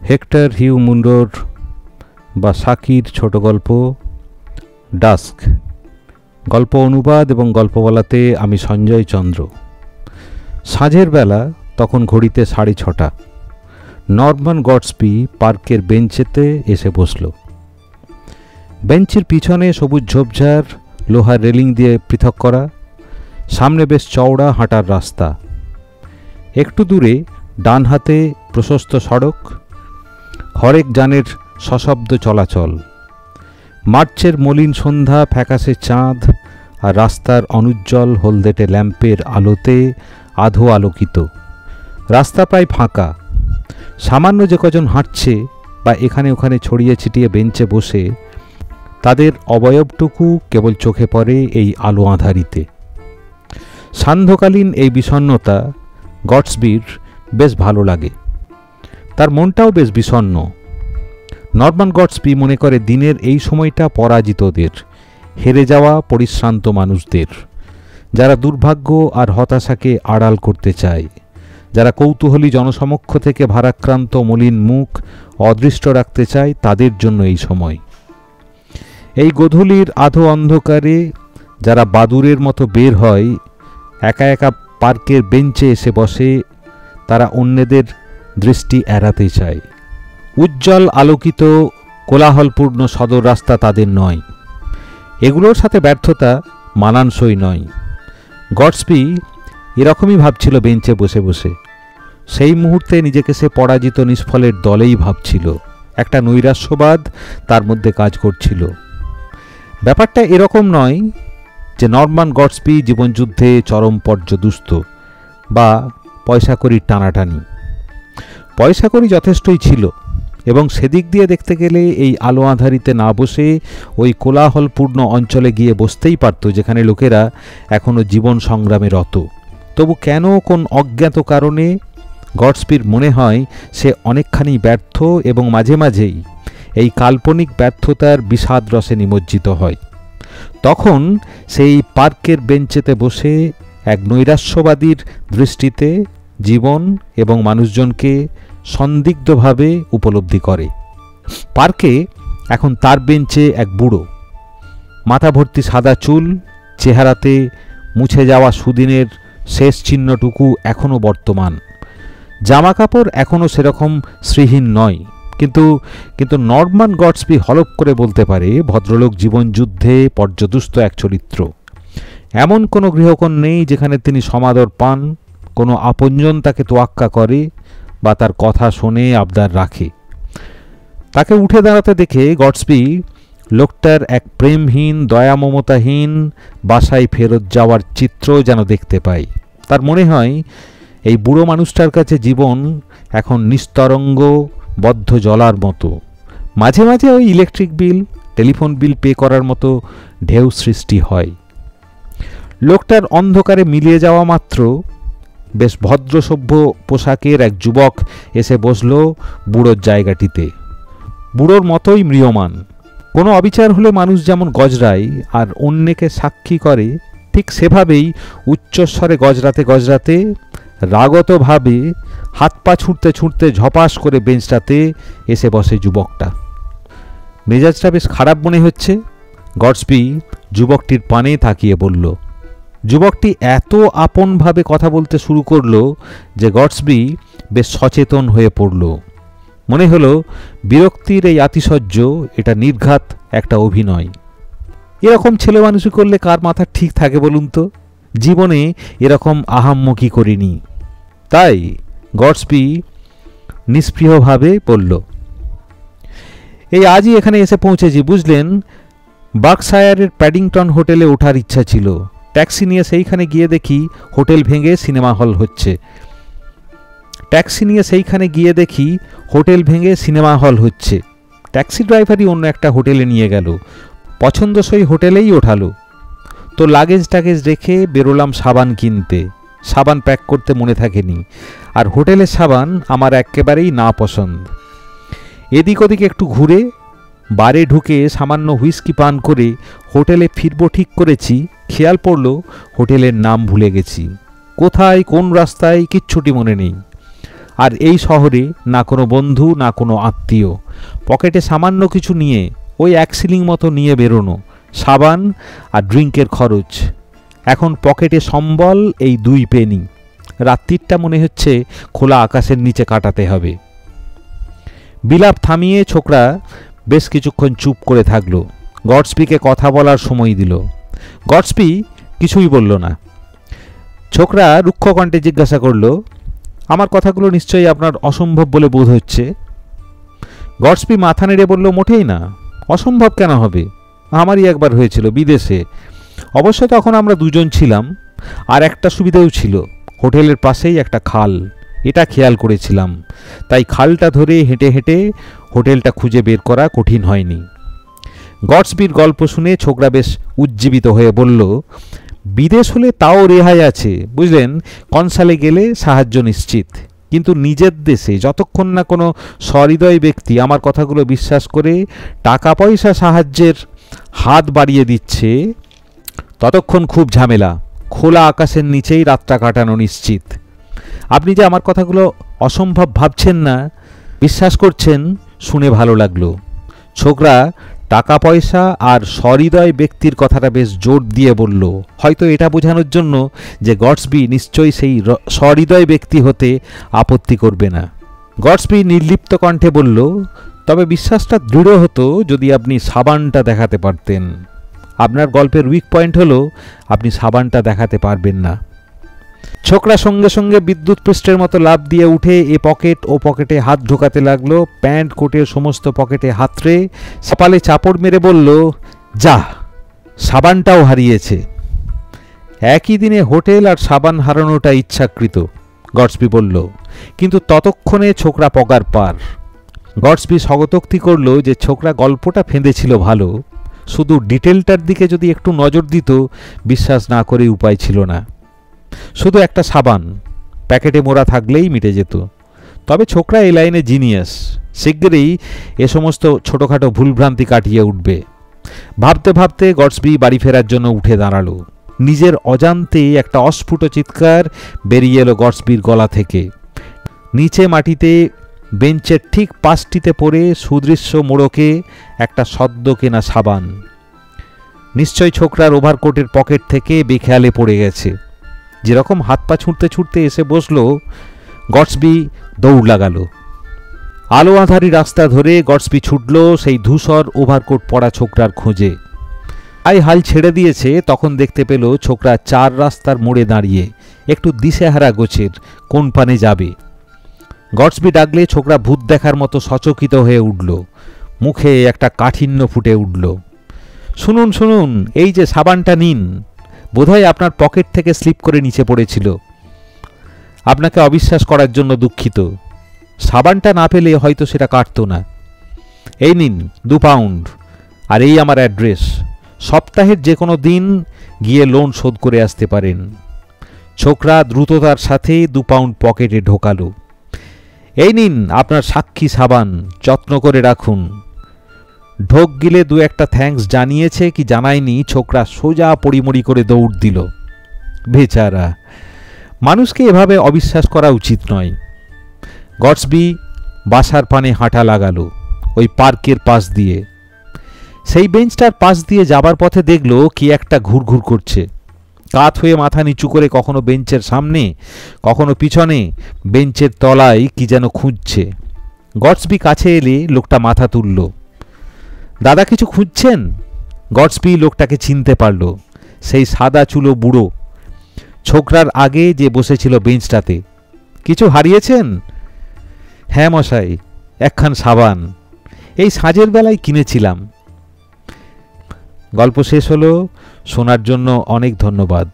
Hectare Hugh মুন্ডোর বা সাকির ছোট গল্প ডাস্ক। গল্প অনুবাদ এবং গল্প বলাতে আমি সঞ্জয় চন্দ্র। সাঁঝের বেলা, তখন ঘড়িতে 6:30। নরম্যান গডসবি পার্কের বেঞ্চেতে এসে বসল। বেঞ্চের পিছনে সবুজ ঝোপঝাড়, লোহার রেলিং দিয়ে পৃথক করা, সামনে বেশ চওড়া হাঁটার রাস্তা। একটু দূরে ডান হাতে প্রশস্ত সড়ক, হরেক যানের সশব্দ চলাচল। মার্চের মলিন সন্ধ্যা, ফ্যাকাশে চাঁদ আর রাস্তার অনুজ্জ্বল হলদেটে ল্যাম্পের আলোতে আধো আলোকিত। রাস্তা প্রায় ফাঁকা। সামান্য যে কজন হাঁটছে বা এখানে ওখানে ছড়িয়ে ছিটিয়ে বেঞ্চে বসে, তাদের অবয়বটুকু কেবল চোখে পড়ে এই আলো আঁধারিতে। সান্ধ্যকালীন এই বিষণ্ণতা গডসবির বেশ ভালো লাগে। তার মনটাও বেশ বিষণ্ণ। নরম্যান গডসবি মনে করে দিনের এই সময়টা পরাজিতদের, হেরে যাওয়া পরিশ্রান্ত মানুষদের, যারা দুর্ভাগ্য আর হতাশাকে আড়াল করতে চায়, যারা কৌতূহলী জনসমক্ষ থেকে ভারাক্রান্ত মলিন মুখ অদৃষ্ট রাখতে চায়, তাদের জন্য এই সময়। এই গোধূলির আধো অন্ধকারে যারা বাদুড়ের মতো বের হয়, একা একা পার্কের বেঞ্চে এসে বসে, তারা অন্যদের দৃষ্টি এড়াতে চায়। উজ্জ্বল আলোকিত কোলাহলপূর্ণ সদর রাস্তা তাদের নয়। এগুলোর সাথে ব্যর্থতা মানানসই নয়। গডসবি এরকমই ভাবছিল বেঞ্চে বসে বসে। সেই মুহূর্তে নিজেকে সে পরাজিত নিষ্ফলের দলেই ভাবছিল। একটা নৈরাশ্যবাদ তার মধ্যে কাজ করছিল। ব্যাপারটা এরকম নয় যে নরম্যান গডসবি জীবনযুদ্ধে চরম পর্যদুস্ত বা পয়সাকড়ির টানাটানি। পয়সাকড়ি যথেষ্টই ছিল, এবং সেদিক দিয়ে দেখতে গেলে এই আলো আঁধারিতে না বসে ওই কোলাহলপূর্ণ অঞ্চলে গিয়ে বসতেই পারত, যেখানে লোকেরা এখনও জীবন সংগ্রামে রত। তবু কেন কোন অজ্ঞাত কারণে গডসবির মনে হয় সে অনেকখানি ব্যর্থ, এবং মাঝে মাঝেই এই কাল্পনিক ব্যর্থতার বিষাদ রসে নিমজ্জিত হয়। তখন সেই পার্কের বেঞ্চেতে বসে এক নৈরাশ্যবাদীর দৃষ্টিতে জীবন এবং মানুষজনকে সন্দিগ্ধভাবে উপলব্ধি করে। পার্কে এখন তার বেঞ্চে এক বুড়ো, মাথা ভর্তি সাদা চুল, চেহারাতে মুছে যাওয়া সুদিনের শেষ চিহ্নটুকু এখনও বর্তমান। জামাকাপড় এখনও সেরকম শ্রীহীন নয়, কিন্তু নরম্যান গডসবি হলপ করে বলতে পারে ভদ্রলোক জীবনযুদ্ধে পর্যদুস্ত এক চরিত্র। এমন কোনো গৃহকোণ নেই যেখানে তিনি সমাদর পান, কোনো আপনজন তাকে তোয়াক্কা করে বা তার কথা শোনে, আবদার রাখে। তাকে উঠে দাঁড়াতে দেখে গডসবি লোকটার এক প্রেমহীন, দয়ামমতাহীন বাসায় ফেরত যাওয়ার চিত্র যেন দেখতে পায়। তার মনে হয় এই বুড়ো মানুষটার কাছে জীবন এখন নিস্তরঙ্গ বদ্ধ জলার মতো। মাঝে মাঝে ওই electric bill, telephone bill pay করার মতো ঢেউ সৃষ্টি হয়। লোকটার অন্ধকারে মিলিয়ে যাওয়া মাত্র বেশ ভদ্রসভ্য পোশাকের এক যুবক এসে বসল বুড়োর জায়গাটিতে। বুড়োর মতোই ম্রিয়মাণ। কোনো অবিচার হলে মানুষ যেমন গজরায় আর অন্যকে সাক্ষী করে, ঠিক সেভাবেই উচ্চস্বরে গজরাতে গজরাতে রাগতভাবে হাত পা ছুটতে ছুটতে ঝপাস করে বেঞ্চটাতে এসে বসে যুবকটা। মেজাজটা বেশ খারাপ মনে হচ্ছে। গডসবি যুবকটির পানে তাকিয়ে বলল। যুবকটি এত আপনভাবে কথা বলতে শুরু করল যে গডসবি বেশ সচেতন হয়ে পড়ল। মনে হলো বিরক্তির এই আতিশয্য, এটা নির্ঘাত একটা অভিনয়। এরকম ছেলে মানুষই করলে কার মাথা ঠিক থাকে বলুন তো? জীবনে এরকম আহাম্মকি করিনি। তাই গডসবি নিষ্প্রিয়ভাবে বলল, এই আজই এখানে এসে পৌঁছেছি, বুঝলেন। বার্কশায়ারের প্যাডিংটন হোটেলে ওঠার ইচ্ছা ছিল। ট্যাক্সি নিয়ে সেইখানে গিয়ে দেখি হোটেল ভেঙে সিনেমা হল হচ্ছে। ট্যাক্সি ড্রাইভারই অন্য একটা হোটেলে নিয়ে গেল, পছন্দসই হোটেলেই ওঠালো। তো লাগেজ টাগেজ রেখে বেরোলাম সাবান কিনতে। সাবান প্যাক করতে মনে থাকেনি, আর হোটেলের সাবান আমার একেবারেই না পছন্দ। এদিক ওদিক একটু ঘুরে বারে ঢুকে সামান্য হুইস্কি পান করে হোটেলে ফিরবো ঠিক করেছি। খেয়াল পড়ল হোটেলের নাম ভুলে গেছি। কোথায়, কোন রাস্তায় কিচ্ছুটি মনে নেই। আর এই শহরে না কোনো বন্ধু না কোনো আত্মীয়। পকেটে সামান্য কিছু নিয়ে, ওই 1 শিলিং মতো নিয়ে বেরোনো, সাবান আর ড্রিঙ্কের খরচ। এখন পকেটে সম্বল এই 2 পেনি। রাত্রিটা মনে হচ্ছে খোলা আকাশের নিচে কাটাতে হবে। বিলাপ থামিয়ে ছোকরা বেশ কিছুক্ষণ চুপ করে থাকলো। গডস্পিকে কথা বলার সময় দিল। গডস্পি কিছুই বলল না। ছোকরা রুক্ষ কণ্ঠে জিজ্ঞাসা করল, আমার কথাগুলো নিশ্চয়ই আপনার অসম্ভব বলে বোধ হচ্ছে? গডস্পি মাথা নেড়ে বলল, মোটেই না। অসম্ভব কেন হবে? আমারই একবার হয়েছিল বিদেশে। অবশ্য তখন আমরা 2 জন ছিলাম। আর একটা সুবিধাও ছিল, হোটেলের পাশেই একটা খাল। এটা খেয়াল করেছিলাম। তাই খালটা ধরে হেঁটে হেঁটে হোটেলটা খুঁজে বের করা কঠিন হয়নি। গডস্পির গল্প শুনে ছোকরা বেশ উজ্জীবিত হয়ে বলল, বিদেশ হলে তাও রেহাই আছে, বুঝলেন। কনসালে গেলে সাহায্য নিশ্চিত। কিন্তু নিজের দেশে যতক্ষণ না কোনো সহৃদয় ব্যক্তি আমার কথাগুলো বিশ্বাস করে টাকা পয়সা সাহায্যের হাত বাড়িয়ে দিচ্ছে, ততক্ষণ খুব ঝামেলা। খোলা আকাশের নিচেই রাতটা কাটানো নিশ্চিত। আপনি যে আমার কথাগুলো অসম্ভব ভাবছেন না, বিশ্বাস করছেন, শুনে ভালো লাগলো। ছোকরা টাকা পয়সা আর সহৃদয় ব্যক্তির কথাটা বেশ জোর দিয়ে বলল, হয়তো এটা বোঝানোর জন্য যে গডস্পি নিশ্চয়ই সেই সহৃদয় ব্যক্তি হতে আপত্তি করবে না। গডস্পি নির্লিপ্ত কণ্ঠে বলল, তবে বিশ্বাসটা দৃঢ় হতো যদি আপনি সাবানটা দেখাতে পারতেন। আপনার গল্পের উইক পয়েন্ট হলো আপনি সাবানটা দেখাতে পারবেন না। ছোকরা সঙ্গে সঙ্গে বিদ্যুৎ পৃষ্ঠের মতো লাফ দিয়ে উঠে এ পকেট ও পকেটে হাত ঢোকাতে লাগলো। প্যান্ট কোটের সমস্ত পকেটে হাতড়ে কপালে চাপড় মেরে বলল, যা, সাবানটাও হারিয়েছে। একই দিনে হোটেল আর সাবান হারানোটা ইচ্ছাকৃত, গডস্পি বলল। কিন্তু ততক্ষণে ছোকরা পগার পার। গডস্পি স্বগতোক্তি করল যে ছোকরা গল্পটা ফেঁদেছিল ভালো, শুধু ডিটেলটার দিকে যদি একটু নজর দিত বিশ্বাস না করে উপায় ছিল না। শুধু একটা সাবান প্যাকেটে মোড়া থাকলেই মিটে যেত। তবে ছোকরা এই লাইনে জিনিয়াস, শিগগিরই এ সমস্ত ছোটোখাটো ভুলভ্রান্তি কাটিয়ে উঠবে। ভাবতে ভাবতে গডস্পি বাড়ি ফেরার জন্য উঠে দাঁড়ালো। নিজের অজান্তে একটা অস্ফুট চিৎকার বেরিয়ে এলো গডস্পির গলা থেকে। নিচে মাটিতে বেঞ্চের ঠিক পাশটিতে পড়ে সুদৃশ্য মোড়কে একটা সদ্য কেনা সাবান। নিশ্চয় ছোকরার ওভারকোটের পকেট থেকে বেখেয়ালে পড়ে গেছে। যেরকম হাত পা ছুঁড়তে ছুঁড়তে এসে বসল, গডস্পি দৌড় লাগালো। আলো আঁধারি রাস্তা ধরে গডস্পি ছুটল সেই ধূসর ওভারকোট পরা ছোকরার খোঁজে। আই হাল ছেড়ে দিয়েছে তখন দেখতে পেল ছোকরা 4 রাস্তার মোড়ে দাঁড়িয়ে, একটু দিশেহারা গোছের, কোন পানে যাবে। গডস্পি ডাকলে ছোকরা ভূত দেখার মতো সচকিত হয়ে উঠল। মুখে একটা কাঠিন্য ফুটে উঠল। শুনুন শুনুন, এই যে সাবানটা নিন, বোধহয় আপনার পকেট থেকে স্লিপ করে নিচে পড়েছিল। আপনাকে অবিশ্বাস করার জন্য দুঃখিত। সাবানটা না পেলে হয়তো সেটা কাটতো না। এই নিন 2 পাউন্ড, আর এই আমার অ্যাড্রেস। সপ্তাহের যে কোনো দিন গিয়ে লোন শোধ করে আসতে পারেন। ছোকরা দ্রুততার সাথে 2 পাউন্ড পকেটে ঢোকালো। এই নিন আপনার সাক্ষী সাবান, যত্ন করে রাখুন। ঢোক গিলে 2-একটা থ্যাঙ্কস জানিয়েছে কি জানায়নি, ছোকরা সোজা পড়িমড়ি করে দৌড় দিল। বেচারা, মানুষকে এভাবে অবিশ্বাস করা উচিত নয়। গডস্পি বাসার পানে হাঁটা লাগালো, ওই পার্কের পাশ দিয়ে। সেই বেঞ্চটার পাশ দিয়ে যাবার পথে দেখল কি একটা ঘুরঘুর করছে। কাত হয়ে মাথা নিচু করে কখনো বেঞ্চের সামনে, কখনো পিছনে বেঞ্চের তলায় কি যেন খুঁজছে। গডস্পি কাছে এলে লোকটা মাথা তুলল। দাদা, কিছু খুঁজছেন? গডস্পি লোকটাকে চিনতে পারল। সেই সাদা চুলো বুড়ো, ছোকরার আগে যে বসেছিল বেঞ্চটাতে। কিছু হারিয়েছেন? হ্যাঁ মশাই, একখান সাবান, এই সাঁঝের বেলায় কিনেছিলাম। গল্প শেষ হলো। শোনার জন্য অনেক ধন্যবাদ।